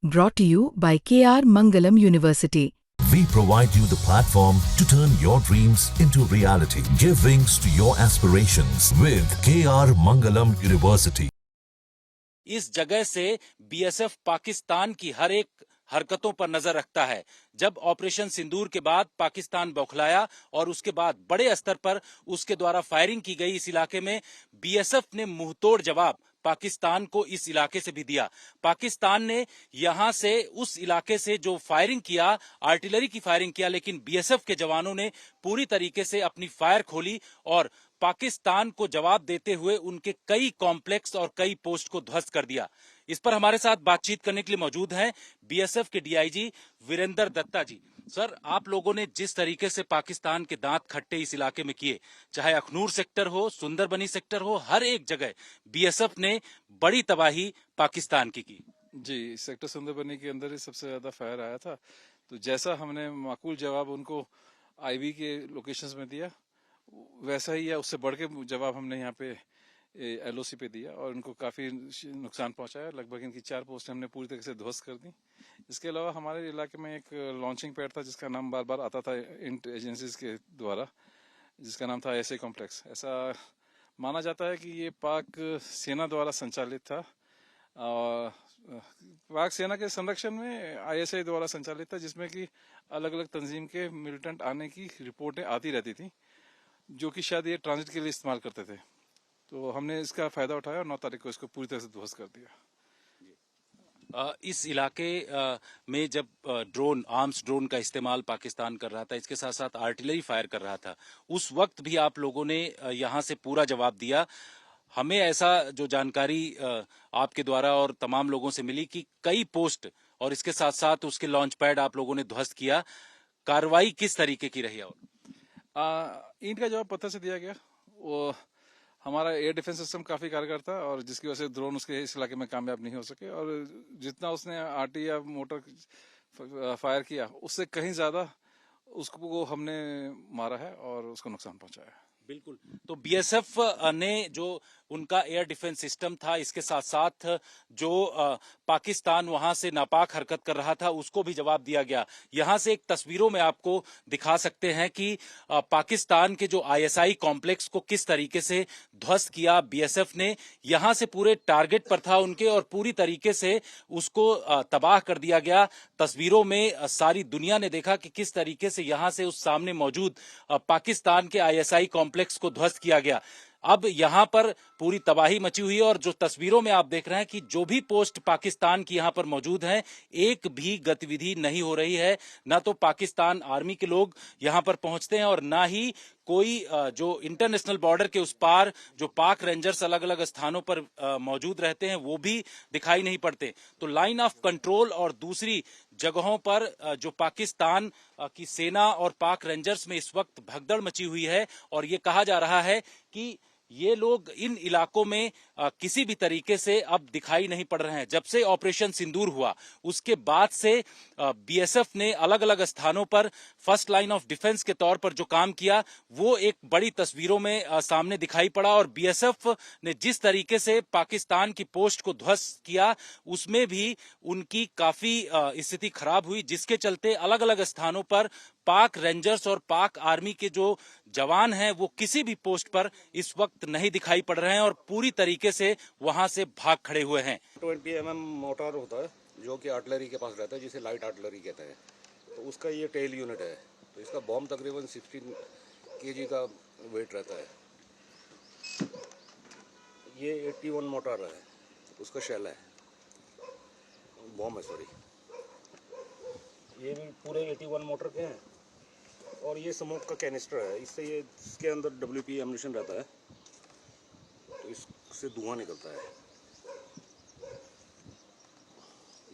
Brought to you by KR Mangalam University. We provide you the platform to turn your dreams into reality. Give wings to your aspirations with KR Mangalam University. इस जगह से BSF Pakistan की हर एक हरकतों पर नजर रखता है। जब ऑपरेशन सिंदूर के बाद पाकिस्तान बौखलाया और उसके बाद बड़े स्तर पर उसके द्वारा फायरिंग की गई इस इलाके में, बीएसएफ ने मुंहतोड़ जवाब पाकिस्तान को इस इलाके से भी दिया। पाकिस्तान ने यहां से उस इलाके से जो फायरिंग किया, आर्टिलरी की फायरिंग किया, लेकिन बीएसएफ के जवानों ने पूरी तरीके से अपनी फायर खोली और पाकिस्तान को जवाब देते हुए उनके कई कॉम्प्लेक्स और कई पोस्ट को ध्वस्त कर दिया। इस पर हमारे साथ बातचीत करने के लिए मौजूद हैं बीएसएफ के डीआईजी वीरेंद्र दत्ता जी। सर, आप लोगों ने जिस तरीके से पाकिस्तान के दांत खट्टे इस इलाके में किए, चाहे अखनूर सेक्टर हो, सुंदरबनी सेक्टर हो, हर एक जगह बीएसएफ ने बड़ी तबाही पाकिस्तान की जी, सेक्टर सुंदरबनी के अंदर ही सबसे ज्यादा फायर आया था। तो जैसा हमने माकूल जवाब उनको आईबी के लोकेशंस में दिया, वैसा ही या उससे बढ़ के जवाब हमने यहाँ पे एलओसी पे दिया और उनको काफी नुकसान पहुंचाया। लगभग इनकी 4 पोस्ट हमने पूरी तरह से ध्वस्त कर दी। इसके अलावा हमारे इलाके में एक लॉन्चिंग पैड था जिसका नाम बार बार आता था इंट एजेंसीज के द्वारा, जिसका नाम था आईएसआई कॉम्प्लेक्स। ऐसा माना जाता है कि ये पाक सेना द्वारा संचालित था और पाक सेना के संरक्षण में आईएसआई द्वारा संचालित था, जिसमें कि अलग अलग तंजीम के मिलिटेंट आने की रिपोर्टें आती रहती थी, जो कि शायद ये ट्रांजिट के लिए इस्तेमाल करते थे। तो हमने इसका फायदा उठाया और 9 तारीख को इसको पूरी तरह से ध्वस्त कर दिया। इस इलाके में जब आर्म्स ड्रोन का इस्तेमाल पाकिस्तान कर रहा था, इसके साथ साथ आर्टिलरी फायर कर रहा था, उस वक्त भी आप लोगों ने यहां से पूरा जवाब दिया। हमें ऐसा जो जानकारी आपके द्वारा और तमाम लोगों से मिली कि कई पोस्ट और इसके साथ साथ उसके लॉन्च पैड आप लोगों ने ध्वस्त किया। कार्रवाई किस तरीके की रही? और ईंट का जवाब पत्थर से दिया गया। वो हमारा एयर डिफेंस सिस्टम काफी कारगर था और जिसकी वजह से ड्रोन उसके इस इलाके में कामयाब नहीं हो सके, और जितना उसने आरटी या मोटर फायर किया उससे कहीं ज्यादा उसको हमने मारा है और उसको नुकसान पहुंचाया। बिल्कुल। तो बीएसएफ ने जो उनका एयर डिफेंस सिस्टम था, इसके साथ साथ जो पाकिस्तान वहां से नापाक हरकत कर रहा था, उसको भी जवाब दिया गया। यहां से एक तस्वीरों में आपको दिखा सकते हैं कि पाकिस्तान के जो आईएसआई कॉम्प्लेक्स को किस तरीके से ध्वस्त किया बीएसएफ ने। यहां से पूरे टारगेट पर था उनके और पूरी तरीके से उसको तबाह कर दिया गया। तस्वीरों में सारी दुनिया ने देखा कि किस तरीके से यहां से उस सामने मौजूद पाकिस्तान के आईएसआई कॉम्प्लेक्स को ध्वस्त किया गया। अब यहां पर पूरी तबाही मची हुई है और जो तस्वीरों में आप देख रहे हैं कि जो भी पोस्ट पाकिस्तान की यहां पर मौजूद हैं, एक भी गतिविधि नहीं हो रही है। ना तो पाकिस्तान आर्मी के लोग यहां पर पहुंचते हैं और ना ही कोई जो इंटरनेशनल बॉर्डर के उस पार जो पाक रेंजर्स अलग अलग स्थानों पर मौजूद रहते हैं, वो भी दिखाई नहीं पड़ते। तो लाइन ऑफ कंट्रोल और दूसरी जगहों पर जो पाकिस्तान की सेना और पाक रेंजर्स में इस वक्त भगदड़ मची हुई है और ये कहा जा रहा है कि ये लोग इन इलाकों में किसी भी तरीके से अब दिखाई नहीं पड़ रहे हैं। जब से ऑपरेशन सिंदूर हुआ उसके बाद से बीएसएफ ने अलग अलग स्थानों पर फर्स्ट लाइन ऑफ डिफेंस के तौर पर जो काम किया, वो एक बड़ी तस्वीरों में सामने दिखाई पड़ा। और बीएसएफ ने जिस तरीके से पाकिस्तान की पोस्ट को ध्वस्त किया, उसमें भी उनकी काफी स्थिति खराब हुई, जिसके चलते अलग अलग स्थानों पर पाक रेंजर्स और पाक आर्मी के जो जवान हैं वो किसी भी पोस्ट पर इस वक्त नहीं दिखाई पड़ रहे हैं और पूरी तरीके से वहां से भाग खड़े हुए हैं। 20 mm मोटर होता है जो कि आर्टिलरी के पास रहता है, जिसे लाइट आर्टिलरी कहते हैं। तो उसका ये टेल यूनिट है। तो इसका बॉम्ब तकरीबन 16 kg का वेट रहता है। ये 81 मोटर है, उसका शेल है, बॉम्ब है सॉरी। ये भी पूरे 81 मोटर के हैं और ये स्मोक का कैनिस्टर है। इससे ये इसके अंदर WP एम्यूनिशन रहता है, तो इससे धुआं निकलता है।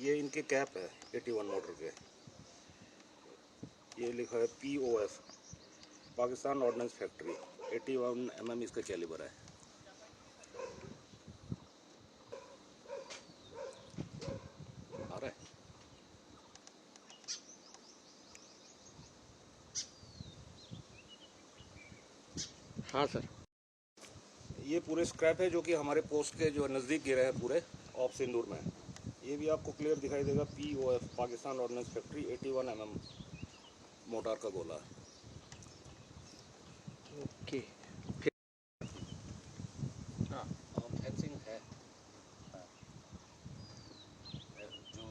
ये इनके कैप है 81 मोटर के। ये लिखा है POF, Pakistan ordnance factory. 81 mm इसका कैलिबर है। आ रहा है? हाँ सर। ये पूरे स्क्रैप है जो कि हमारे पोस्ट के जो नज़दीक गिरे हैं पूरे ऑफ सिंदूर में। ये भी आपको क्लियर दिखाई देगा, POF Pakistan ordnance factory 81 mm motor का गोला है। ओके। फेंसिंग है जो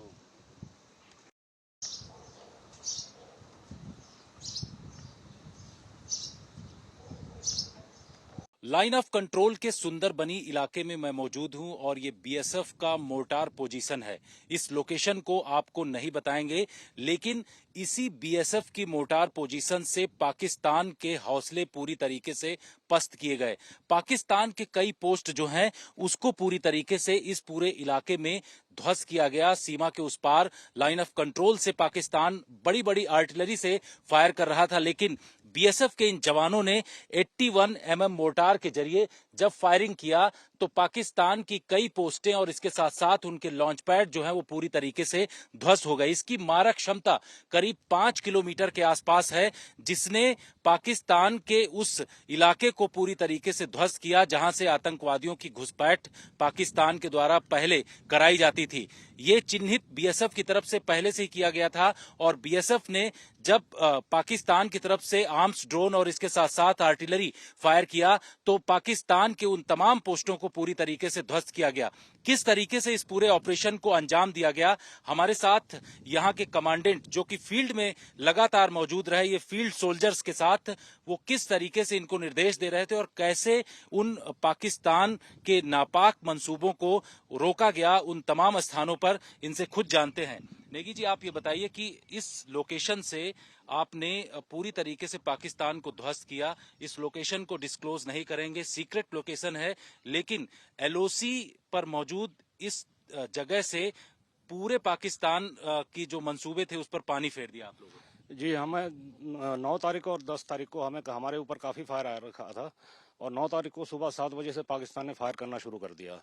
लाइन ऑफ कंट्रोल के सुंदर बनी इलाके में मैं मौजूद हूं और ये बीएसएफ का मोर्टार पोजीशन है। इस लोकेशन को आपको नहीं बताएंगे, लेकिन इसी बीएसएफ की मोर्टार पोजीशन से पाकिस्तान के हौसले पूरी तरीके से पस्त किए गए। पाकिस्तान के कई पोस्ट जो हैं उसको पूरी तरीके से इस पूरे इलाके में ध्वस्त किया गया। सीमा के उस पार लाइन ऑफ कंट्रोल से पाकिस्तान बड़ी बड़ी आर्टिलरी से फायर कर रहा था, लेकिन बीएसएफ के इन जवानों ने 81 mm मोर्टार के जरिए जब फायरिंग किया तो पाकिस्तान की कई पोस्टें और इसके साथ साथ उनके लॉन्च पैड जो है वो पूरी तरीके से ध्वस्त हो गए। इसकी मारक क्षमता करीब 5 किलोमीटर के आसपास है, जिसने पाकिस्तान के उस इलाके को पूरी तरीके से ध्वस्त किया जहां से आतंकवादियों की घुसपैठ पाकिस्तान के द्वारा पहले कराई जाती थी। ये चिन्हित बीएसएफ की तरफ से पहले से ही किया गया था और बीएसएफ ने जब पाकिस्तान की तरफ से आर्म्स ड्रोन और इसके साथ साथ आर्टिलरी फायर किया तो पाकिस्तान के उन तमाम पोस्टों को पूरी तरीके से ध्वस्त किया गया। किस तरीके से इस पूरे ऑपरेशन को अंजाम दिया गया, हमारे साथ यहाँ के कमांडेंट जो कि फील्ड में लगातार मौजूद रहे, ये फील्ड सोल्जर्स के साथ वो किस तरीके से इनको निर्देश दे रहे थे और कैसे उन पाकिस्तान के नापाक मंसूबों को रोका गया उन तमाम स्थानों पर, इनसे खुद जानते हैं। नेगी जी, आप ये बताइए कि इस लोकेशन से आपने पूरी तरीके से पाकिस्तान को ध्वस्त किया। इस लोकेशन को डिस्क्लोज नहीं करेंगे, सीक्रेट लोकेशन है, लेकिन एलओसी पर मौजूद इस जगह से पूरे पाकिस्तान की जो मंसूबे थे उस पर पानी फेर दिया आप लोगों ने। जी, हमें 9 तारीख और 10 तारीख को हमारे ऊपर काफ़ी फायर आ रखा था और 9 तारीख को सुबह 7 बजे से पाकिस्तान ने फायर करना शुरू कर दिया।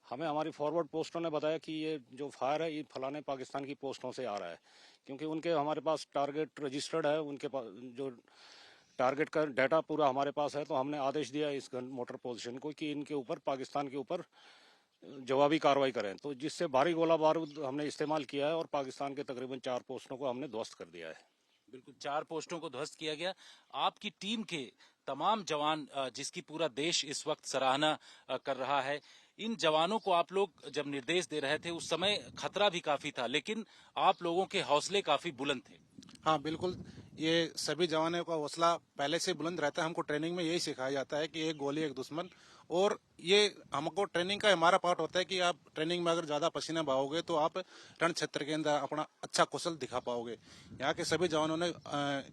हमें हमारी फॉरवर्ड पोस्टों ने बताया कि ये जो फायर है ये फलाने पाकिस्तान की पोस्टों से आ रहा है, क्योंकि उनके हमारे पास टारगेट रजिस्टर्ड है, उनके पास जो टारगेट का डाटा पूरा हमारे पास है। तो हमने आदेश दिया इस गन मोटर पोजीशन को कि इनके ऊपर पाकिस्तान के ऊपर जवाबी कार्रवाई करें, तो जिससे भारी गोला बारूद हमने इस्तेमाल किया है और पाकिस्तान के तकरीबन 4 पोस्टों को हमने ध्वस्त कर दिया है। बिल्कुल, 4 पोस्टों को ध्वस्त किया गया। आपकी टीम के तमाम जवान जिसकी पूरा देश इस वक्त सराहना कर रहा है, इन जवानों को आप लोग जब निर्देश दे रहे थे उस समय खतरा भी काफी था, लेकिन आप लोगों के हौसले काफी बुलंद थे। हाँ बिल्कुल, ये सभी जवानों का हौसला पहले से बुलंद रहता है। हमको ट्रेनिंग में यही सिखाया जाता है कि एक गोली एक दुश्मन, और ये हमको ट्रेनिंग का हमारा पार्ट होता है कि आप ट्रेनिंग में अगर ज्यादा पसीना बहाओगे तो आप रण क्षेत्र के अंदर अपना अच्छा कौशल दिखा पाओगे। यहाँ के सभी जवानों ने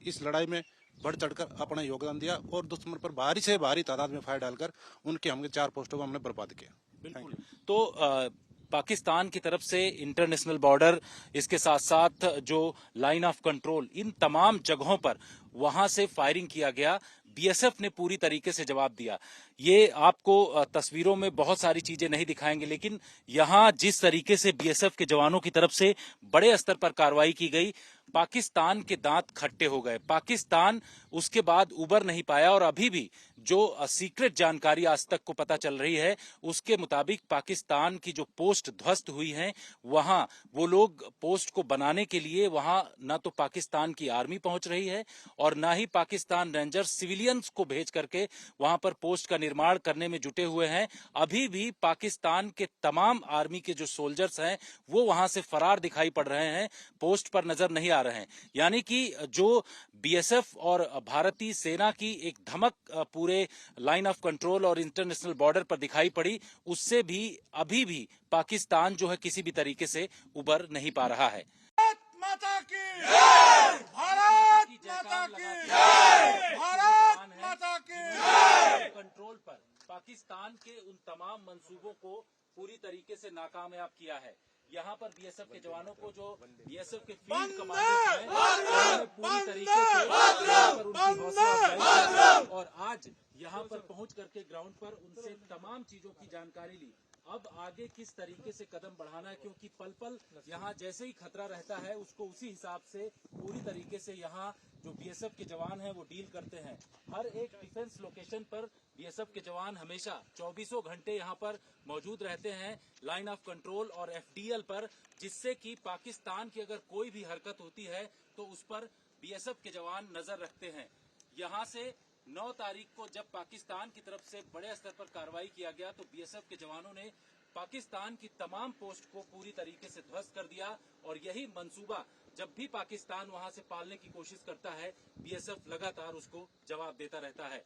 इस लड़ाई में बढ़ चढ़कर अपना योगदान दिया और दुश्मन पर भारी से भारी तादाद में फायर डालकर उनके हमने 4 पोस्टों को हमने बर्बाद किया। बिल्कुल, तो पाकिस्तान की तरफ से इंटरनेशनल बॉर्डर, इसके साथ साथ जो लाइन ऑफ कंट्रोल, इन तमाम जगहों पर वहां से फायरिंग किया गया। बीएसएफ ने पूरी तरीके से जवाब दिया। ये आपको तस्वीरों में बहुत सारी चीजें नहीं दिखाएंगे, लेकिन यहाँ जिस तरीके से बीएसएफ के जवानों की तरफ से बड़े स्तर पर कार्रवाई की गई, पाकिस्तान के दांत खट्टे हो गए। पाकिस्तान उसके बाद उबर नहीं पाया और अभी भी जो सीक्रेट जानकारी आज तक को पता चल रही है उसके मुताबिक पाकिस्तान की जो पोस्ट ध्वस्त हुई हैं, वहां वो लोग पोस्ट को बनाने के लिए वहां ना तो पाकिस्तान की आर्मी पहुंच रही है और ना ही पाकिस्तान रेंजर्स सिविलियंस को भेज करके वहां पर पोस्ट का निर्माण करने में जुटे हुए हैं। अभी भी पाकिस्तान के तमाम आर्मी के जो सोल्जर्स हैं वो वहां से फरार दिखाई पड़ रहे हैं, पोस्ट पर नजर नहीं आ रहे हैं। यानी कि जो बीएसएफ और भारतीय सेना की एक धमक पूरे लाइन ऑफ कंट्रोल और इंटरनेशनल बॉर्डर पर दिखाई पड़ी, उससे भी अभी भी पाकिस्तान जो है किसी भी तरीके से उबर नहीं पा रहा है। भारत माता की जय, भारत माता की जय, भारत माता की जय। कंट्रोल पर पाकिस्तान के उन तमाम मंसूबों को पूरी तरीके से नाकामयाब किया है। यहाँ पर बीएसएफ के जवानों को, जो बीएसएफ के फील्ड कमांडर्स हैं, उन्होंने पूरी तरीके से यहाँ पर उनकी हौसला अफजाई की और आज यहाँ पर पहुंच करके ग्राउंड पर उनसे तमाम चीजों की जानकारी ली। अब आगे किस तरीके से कदम बढ़ाना है, क्योंकि पल पल यहाँ जैसे ही खतरा रहता है उसको उसी हिसाब से पूरी तरीके से यहाँ जो बीएसएफ के जवान हैं वो डील करते हैं। हर एक डिफेंस लोकेशन पर बीएसएफ के जवान हमेशा 24 घंटे यहाँ पर मौजूद रहते हैं लाइन ऑफ कंट्रोल और एफडीएल पर, जिससे कि पाकिस्तान की अगर कोई भी हरकत होती है तो उस पर बीएसएफ के जवान नजर रखते हैं। यहाँ से 9 तारीख को जब पाकिस्तान की तरफ से बड़े स्तर पर कार्रवाई किया गया तो बीएसएफ के जवानों ने पाकिस्तान की तमाम पोस्ट को पूरी तरीके से ध्वस्त कर दिया और यही मंसूबा जब भी पाकिस्तान वहां से पालने की कोशिश करता है बीएसएफ लगातार उसको जवाब देता रहता है।